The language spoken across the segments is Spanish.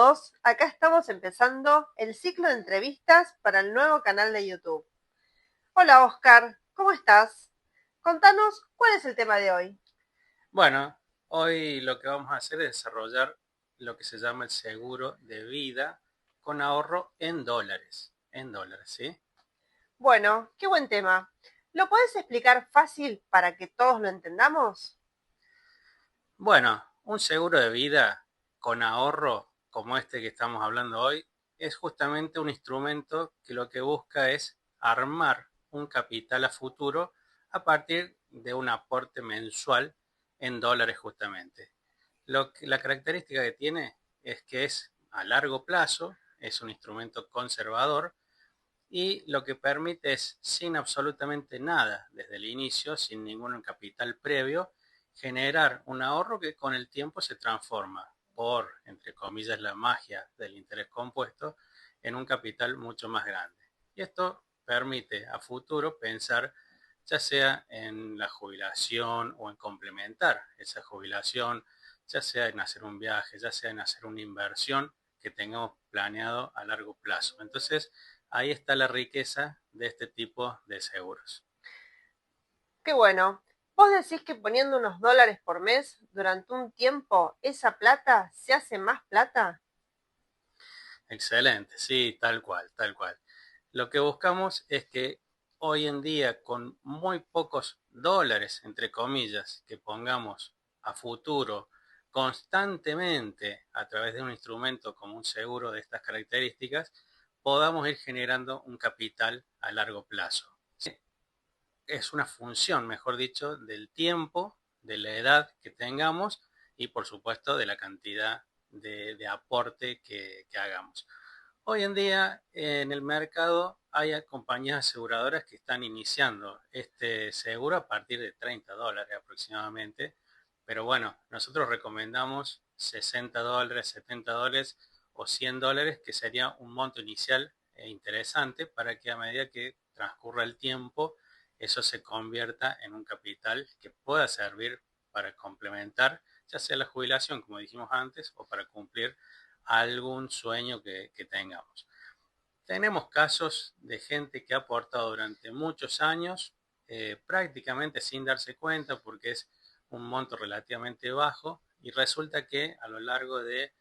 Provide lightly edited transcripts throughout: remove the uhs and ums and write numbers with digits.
todos, acá estamos empezando el ciclo de entrevistas para el nuevo canal de YouTube. Hola Oscar, ¿cómo estás? Contanos cuál es el tema de hoy. Bueno, hoy lo que vamos a hacer es desarrollar lo que se llama el seguro de vida con ahorro en dólares, ¿sí? Bueno, qué buen tema. ¿Lo puedes explicar fácil para que todos lo entendamos? Bueno, un seguro de vida con ahorro como este que estamos hablando hoy es justamente un instrumento que lo que busca es armar un capital a futuro a partir de un aporte mensual en dólares justamente. La característica que tiene es que es a largo plazo, es un instrumento conservador y lo que permite es, sin absolutamente nada desde el inicio, sin ningún capital previo, generar un ahorro que con el tiempo se transforma por, entre comillas, la magia del interés compuesto en un capital mucho más grande. Y esto permite a futuro pensar ya sea en la jubilación o en complementar esa jubilación, ya sea en hacer un viaje, ya sea en hacer una inversión que tengamos planeado a largo plazo. Entonces, ahí está la riqueza de este tipo de seguros. Qué bueno. ¿Vos decís que poniendo unos dólares por mes durante un tiempo, esa plata se hace más plata? Excelente, sí, tal cual, tal cual. Lo que buscamos es que hoy en día con muy pocos dólares, entre comillas, que pongamos a futuro constantemente a través de un instrumento como un seguro de estas características, podamos ir generando un capital a largo plazo. Es una función, mejor dicho, del tiempo, de la edad que tengamos y por supuesto de la cantidad de aporte que hagamos. Hoy en día en el mercado hay compañías aseguradoras que están iniciando este seguro a partir de $30 aproximadamente, pero bueno, nosotros recomendamos $60, $70 o $100, que sería un monto inicial interesante para que a medida que transcurra el tiempo eso se convierta en un capital que pueda servir para complementar ya sea la jubilación, como dijimos antes, o para cumplir algún sueño que tengamos. Tenemos casos de gente que ha aportado durante muchos años, prácticamente sin darse cuenta porque es un monto relativamente bajo y resulta que a lo largo de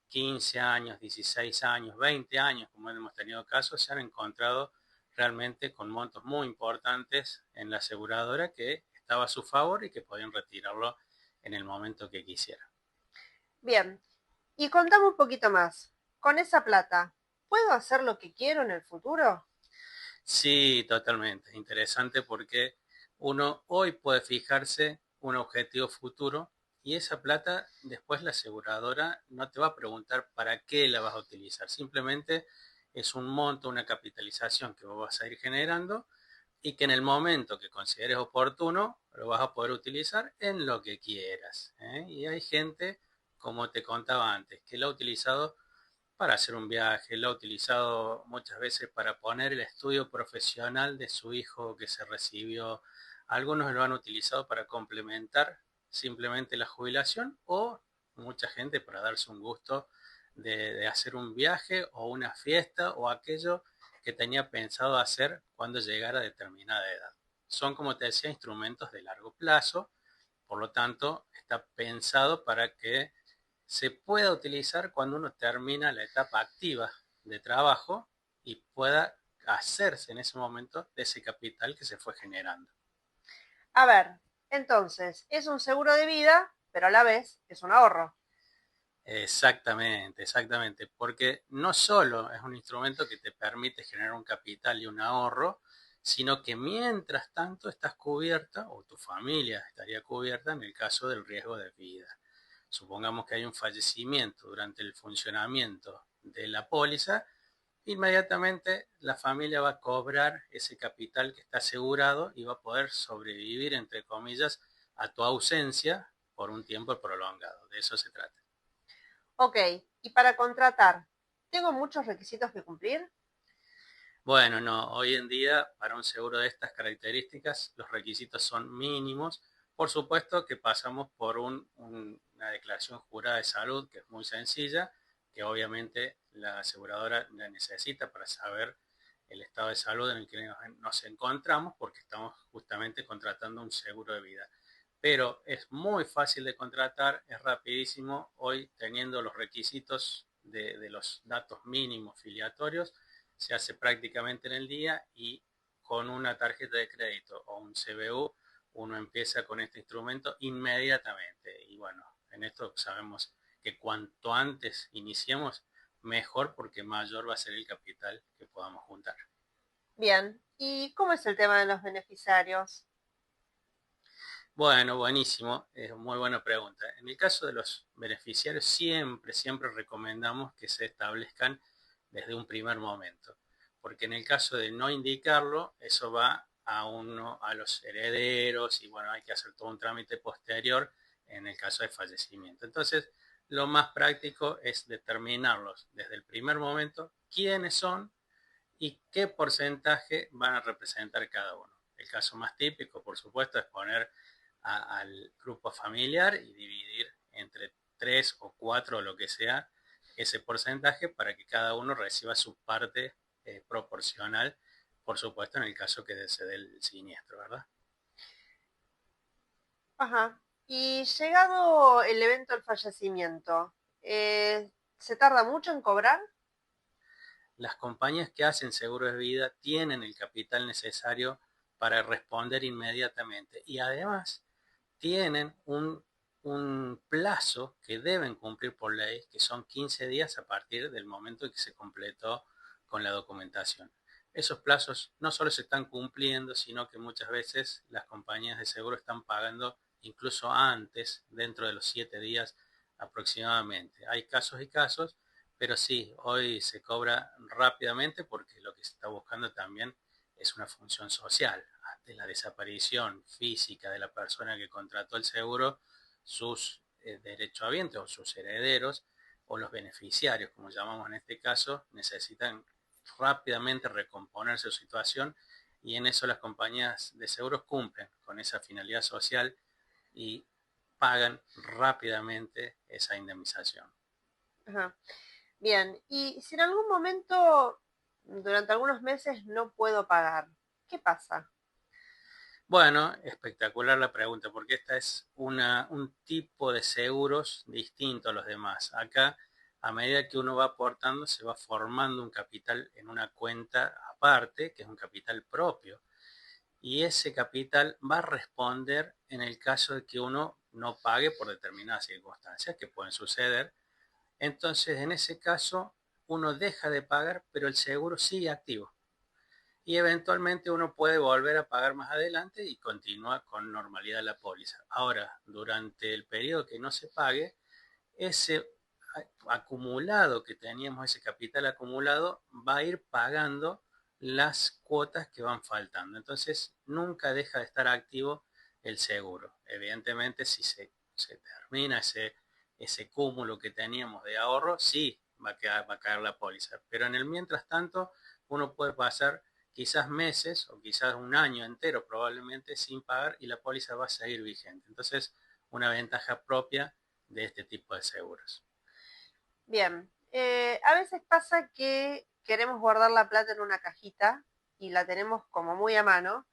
15 años, 16 años, 20 años, como hemos tenido casos, se han encontrado realmente con montos muy importantes en la aseguradora que estaba a su favor y que podían retirarlo en el momento que quisieran. Bien, y contame un poquito más. Con esa plata, ¿puedo hacer lo que quiero en el futuro? Sí, totalmente. Interesante porque uno hoy puede fijarse un objetivo futuro y esa plata después la aseguradora no te va a preguntar para qué la vas a utilizar. Simplemente es un monto, una capitalización que vos vas a ir generando y que en el momento que consideres oportuno lo vas a poder utilizar en lo que quieras, ¿eh? Y hay gente, como te contaba antes, que lo ha utilizado para hacer un viaje, lo ha utilizado muchas veces para poner el estudio profesional de su hijo que se recibió. Algunos lo han utilizado para complementar simplemente la jubilación o mucha gente para darse un gusto de hacer un viaje o una fiesta o aquello que tenía pensado hacer cuando llegara a determinada edad. Son, como te decía, instrumentos de largo plazo, por lo tanto, está pensado para que se pueda utilizar cuando uno termina la etapa activa de trabajo y pueda hacerse en ese momento de ese capital que se fue generando. A ver, entonces, es un seguro de vida, pero a la vez es un ahorro. Exactamente, exactamente, porque no solo es un instrumento que te permite generar un capital y un ahorro, sino que mientras tanto estás cubierta o tu familia estaría cubierta en el caso del riesgo de vida. Supongamos que hay un fallecimiento durante el funcionamiento de la póliza, inmediatamente la familia va a cobrar ese capital que está asegurado y va a poder sobrevivir, entre comillas, a tu ausencia por un tiempo prolongado. De eso se trata. Ok, y para contratar, ¿tengo muchos requisitos que cumplir? Bueno, no, hoy en día para un seguro de estas características los requisitos son mínimos. Por supuesto que pasamos por una declaración jurada de salud que es muy sencilla, que obviamente la aseguradora la necesita para saber el estado de salud en el que nos encontramos, porque estamos justamente contratando un seguro de vida. Pero es muy fácil de contratar, es rapidísimo. Hoy, teniendo los requisitos de los datos mínimos filiatorios, se hace prácticamente en el día, y con una tarjeta de crédito o un CBU uno empieza con este instrumento inmediatamente. Y bueno, en esto sabemos que cuanto antes iniciemos, mejor, porque mayor va a ser el capital que podamos juntar. Bien, ¿y cómo es el tema de los beneficiarios? Bueno, buenísimo, es muy buena pregunta. En el caso de los beneficiarios, siempre recomendamos que se establezcan desde un primer momento, porque en el caso de no indicarlo, eso va a los herederos, y bueno, hay que hacer todo un trámite posterior en el caso de fallecimiento. Entonces, lo más práctico es determinarlos desde el primer momento quiénes son y qué porcentaje van a representar cada uno. El caso más típico, por supuesto, es poner al grupo familiar y dividir entre 3 o 4 o lo que sea ese porcentaje, para que cada uno reciba su parte proporcional, por supuesto, en el caso que se dé el siniestro, ¿verdad? Ajá. Y llegado el evento del fallecimiento, ¿se tarda mucho en cobrar? Las compañías que hacen seguros de vida tienen el capital necesario para responder inmediatamente, y además tienen un plazo que deben cumplir por ley, que son 15 días a partir del momento en que se completó con la documentación. Esos plazos no solo se están cumpliendo, sino que muchas veces las compañías de seguro están pagando incluso antes, dentro de los 7 días aproximadamente. Hay casos y casos, pero sí, hoy se cobra rápidamente, porque lo que se está buscando también es una función social. Ante la desaparición física de la persona que contrató el seguro, sus derechohabientes o sus herederos, o los beneficiarios, como llamamos en este caso, necesitan rápidamente recomponer su situación, y en eso las compañías de seguros cumplen con esa finalidad social y pagan rápidamente esa indemnización. Ajá. Bien, y si en algún momento, durante algunos meses, no puedo pagar, ¿qué pasa? Bueno, espectacular la pregunta, porque esta es un tipo de seguros distinto a los demás. Acá, a medida que uno va aportando, se va formando un capital en una cuenta aparte, que es un capital propio. Y ese capital va a responder en el caso de que uno no pague por determinadas circunstancias que pueden suceder. Entonces, en ese caso, uno deja de pagar, pero el seguro sigue activo, y eventualmente uno puede volver a pagar más adelante y continúa con normalidad la póliza. Ahora, durante el periodo que no se pague, ese acumulado que teníamos, ese capital acumulado, va a ir pagando las cuotas que van faltando. Entonces, nunca deja de estar activo el seguro. Evidentemente, si se termina ese cúmulo que teníamos de ahorro, sí va a caer la póliza. Pero en el mientras tanto, uno puede pasar quizás meses o quizás un año entero probablemente sin pagar, y la póliza va a seguir vigente. Entonces, una ventaja propia de este tipo de seguros. Bien, a veces pasa que queremos guardar la plata en una cajita y la tenemos como muy a mano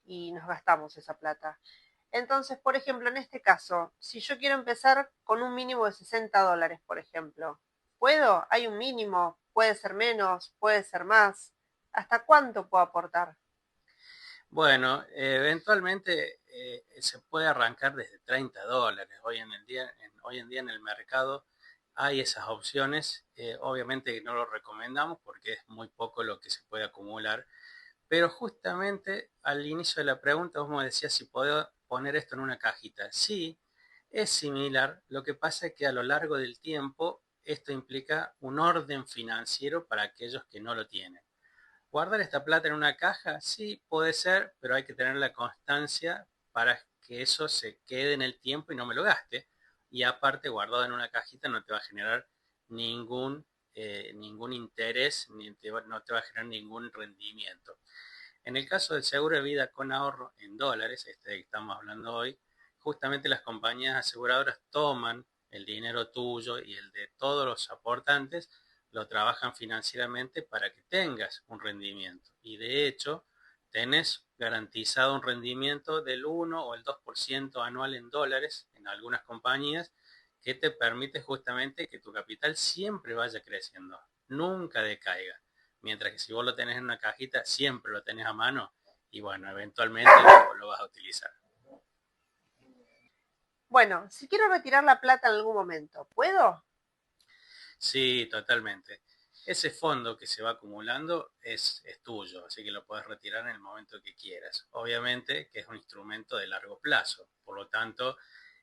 y nos gastamos esa plata. Entonces, por ejemplo, en este caso, si yo quiero empezar con un mínimo de $60, por ejemplo, ¿puedo? ¿Hay un mínimo? ¿Puede ser menos? ¿Puede ser más? ¿Hasta cuánto puedo aportar? Bueno, eventualmente se puede arrancar desde $30. Hoy en día en el mercado hay esas opciones. Obviamente no lo recomendamos porque es muy poco lo que se puede acumular. Pero justamente al inicio de la pregunta vos me decías si puedo poner esto en una cajita. Sí, es similar. Lo que pasa es que a lo largo del tiempo esto implica un orden financiero para aquellos que no lo tienen. ¿Guardar esta plata en una caja? Sí, puede ser, pero hay que tener la constancia para que eso se quede en el tiempo y no me lo gaste. Y aparte, guardado en una cajita no te va a generar ningún interés, no te va a generar ningún rendimiento. En el caso del seguro de vida con ahorro en dólares, este que estamos hablando hoy, justamente las compañías aseguradoras toman el dinero tuyo y el de todos los aportantes lo trabajan financieramente para que tengas un rendimiento. Y de hecho, tenés garantizado un rendimiento del 1 o el 2% anual en dólares en algunas compañías que te permite justamente que tu capital siempre vaya creciendo, nunca decaiga. Mientras que si vos lo tenés en una cajita, siempre lo tenés a mano y bueno, eventualmente lo vas a utilizar. Bueno, si quiero retirar la plata en algún momento, ¿puedo? Sí, totalmente. Ese fondo que se va acumulando es tuyo, así que lo puedes retirar en el momento que quieras. Obviamente que es un instrumento de largo plazo, por lo tanto,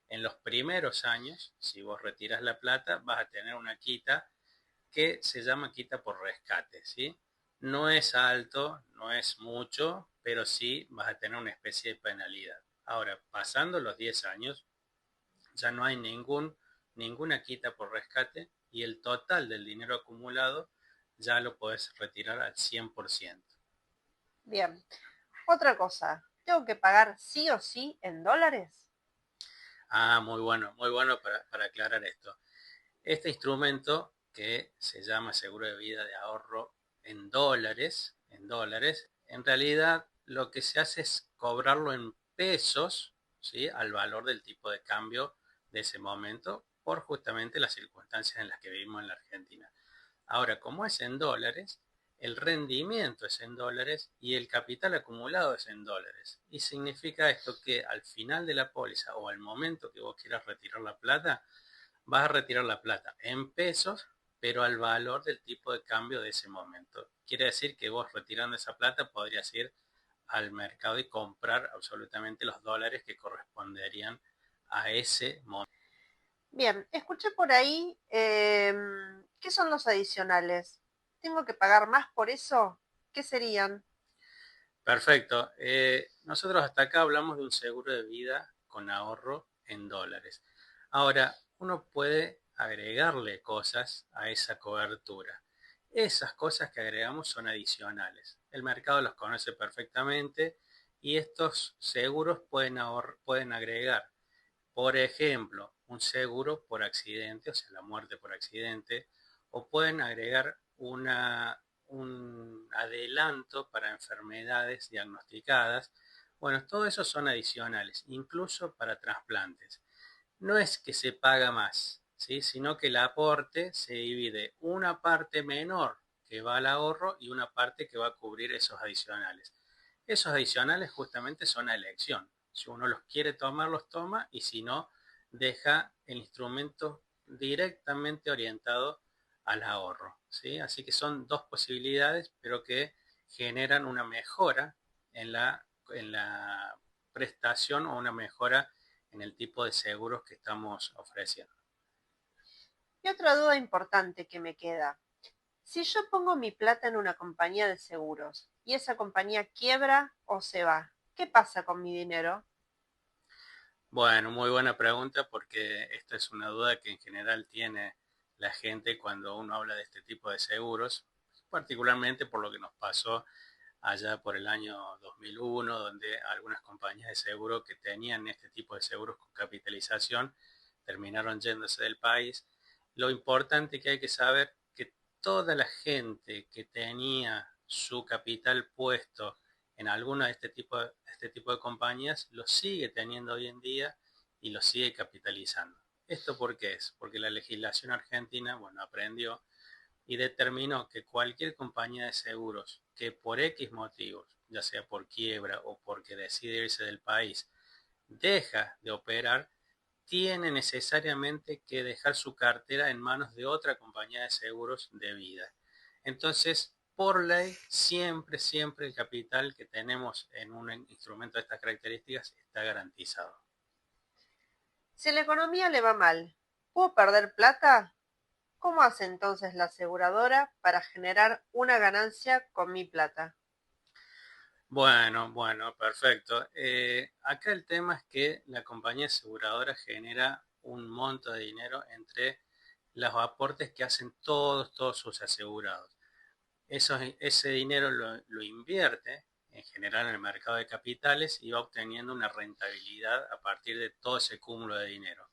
en los primeros años, si vos retiras la plata, vas a tener una quita que se llama quita por rescate, ¿sí? No es alto, no es mucho, pero sí vas a tener una especie de penalidad. Ahora, pasando los 10 años, ya no hay ninguna quita por rescate y el total del dinero acumulado ya lo puedes retirar al 100%. Bien. Otra cosa, ¿tengo que pagar sí o sí en dólares? Ah, muy bueno para aclarar esto. Este instrumento que se llama seguro de vida de ahorro en realidad lo que se hace es cobrarlo en pesos, ¿sí? Al valor del tipo de cambio de ese momento por justamente las circunstancias en las que vivimos en la Argentina. Ahora, como es en dólares, el rendimiento es en dólares y el capital acumulado es en dólares. Y significa esto que al final de la póliza o al momento que vos quieras retirar la plata, vas a retirar la plata en pesos, pero al valor del tipo de cambio de ese momento. Quiere decir que vos retirando esa plata podrías ir al mercado y comprar absolutamente los dólares que corresponderían a ese momento. Bien, escuché por ahí, ¿qué son los adicionales? ¿Tengo que pagar más por eso? ¿Qué serían? Perfecto. Nosotros hasta acá hablamos de un seguro de vida con ahorro en dólares. Ahora, uno puede agregarle cosas a esa cobertura. Esas cosas que agregamos son adicionales. El mercado los conoce perfectamente y estos seguros pueden agregar, por ejemplo, un seguro por accidente, o sea, la muerte por accidente, o pueden agregar un adelanto para enfermedades diagnosticadas. Bueno, todo eso son adicionales, incluso para trasplantes. No es que se paga más, ¿sí? Sino que el aporte se divide una parte menor que va al ahorro y una parte que va a cubrir esos adicionales. Esos adicionales justamente son a elección. Si uno los quiere tomar, los toma y si no, deja el instrumento directamente orientado al ahorro, ¿sí? Así que son dos posibilidades, pero que generan una mejora en la prestación o una mejora en el tipo de seguros que estamos ofreciendo. Y otra duda importante que me queda. Si yo pongo mi plata en una compañía de seguros y esa compañía quiebra o se va, ¿qué pasa con mi dinero? Bueno, muy buena pregunta porque esta es una duda que en general tiene la gente cuando uno habla de este tipo de seguros, particularmente por lo que nos pasó allá por el año 2001, donde algunas compañías de seguro que tenían este tipo de seguros con capitalización terminaron yéndose del país. Lo importante que hay que saber que toda la gente que tenía su capital puesto en alguna de este tipo de compañías lo sigue teniendo hoy en día y lo sigue capitalizando. ¿Esto por qué es? Porque la legislación argentina, bueno, aprendió y determinó que cualquier compañía de seguros que por X motivos, ya sea por quiebra o porque decide irse del país, deja de operar, tiene necesariamente que dejar su cartera en manos de otra compañía de seguros de vida. Entonces, por ley, siempre el capital que tenemos en un instrumento de estas características está garantizado. Si la economía le va mal, ¿puedo perder plata? ¿Cómo hace entonces la aseguradora para generar una ganancia con mi plata? Bueno, perfecto. Acá el tema es que la compañía aseguradora genera un monto de dinero entre los aportes que hacen todos sus asegurados. Ese dinero lo invierte en general en el mercado de capitales y va obteniendo una rentabilidad a partir de todo ese cúmulo de dinero.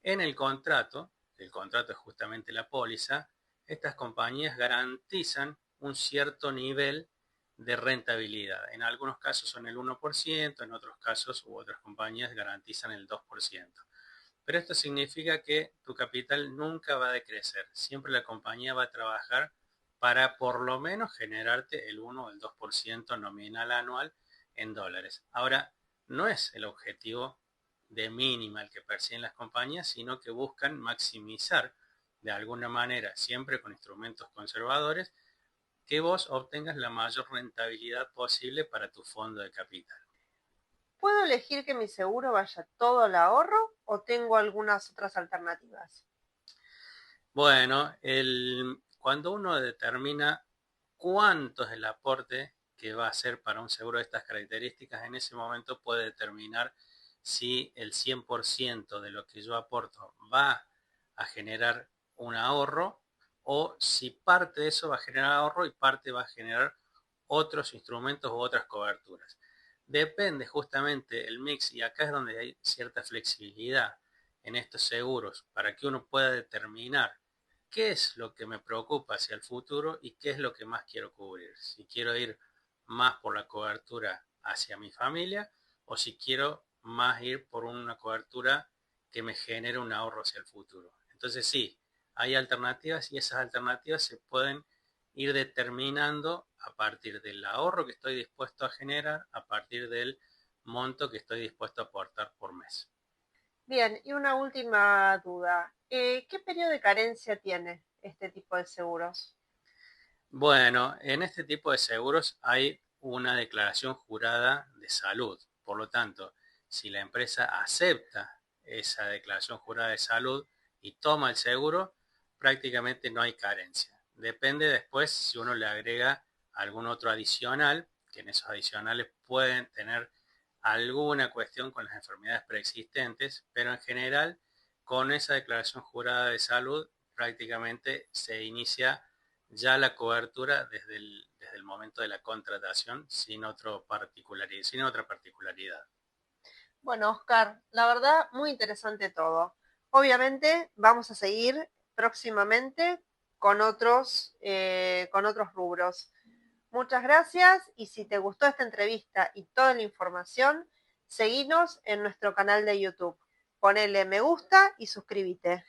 En el contrato es justamente la póliza, estas compañías garantizan un cierto nivel de rentabilidad. En algunos casos son el 1%, en otros casos u otras compañías garantizan el 2%. Pero esto significa que tu capital nunca va a decrecer. Siempre la compañía va a trabajar para por lo menos generarte el 1 o el 2% nominal anual en dólares. Ahora, no es el objetivo de mínima el que persiguen las compañías, sino que buscan maximizar de alguna manera, siempre con instrumentos conservadores, que vos obtengas la mayor rentabilidad posible para tu fondo de capital. ¿Puedo elegir que mi seguro vaya todo al ahorro o tengo algunas otras alternativas? Bueno, cuando uno determina cuánto es el aporte que va a hacer para un seguro de estas características, en ese momento puede determinar si el 100% de lo que yo aporto va a generar un ahorro o si parte de eso va a generar ahorro y parte va a generar otros instrumentos u otras coberturas. Depende justamente el mix y acá es donde hay cierta flexibilidad en estos seguros para que uno pueda determinar qué es lo que me preocupa hacia el futuro y qué es lo que más quiero cubrir. Si quiero ir más por la cobertura hacia mi familia o si quiero más ir por una cobertura que me genere un ahorro hacia el futuro. Entonces sí, hay alternativas y esas alternativas se pueden ir determinando a partir del ahorro que estoy dispuesto a generar, a partir del monto que estoy dispuesto a aportar por mes. Bien, y una última duda. ¿Qué periodo de carencia tiene este tipo de seguros? Bueno, en este tipo de seguros hay una declaración jurada de salud. Por lo tanto, si la empresa acepta esa declaración jurada de salud y toma el seguro, prácticamente no hay carencia. Depende después si uno le agrega algún otro adicional, que en esos adicionales pueden tener alguna cuestión con las enfermedades preexistentes, pero en general con esa declaración jurada de salud prácticamente se inicia ya la cobertura desde el momento de la contratación sin otra particularidad. Bueno, Oscar, la verdad, muy interesante todo. Obviamente vamos a seguir próximamente con otros rubros. Muchas gracias y si te gustó esta entrevista y toda la información, seguinos en nuestro canal de YouTube. Ponele me gusta y suscríbete.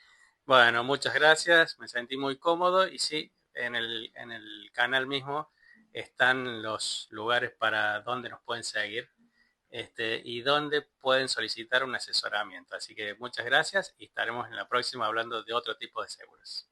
Bueno, muchas gracias, me sentí muy cómodo y sí, en el canal mismo están los lugares para donde nos pueden seguir y donde pueden solicitar un asesoramiento. Así que muchas gracias y estaremos en la próxima hablando de otro tipo de seguros.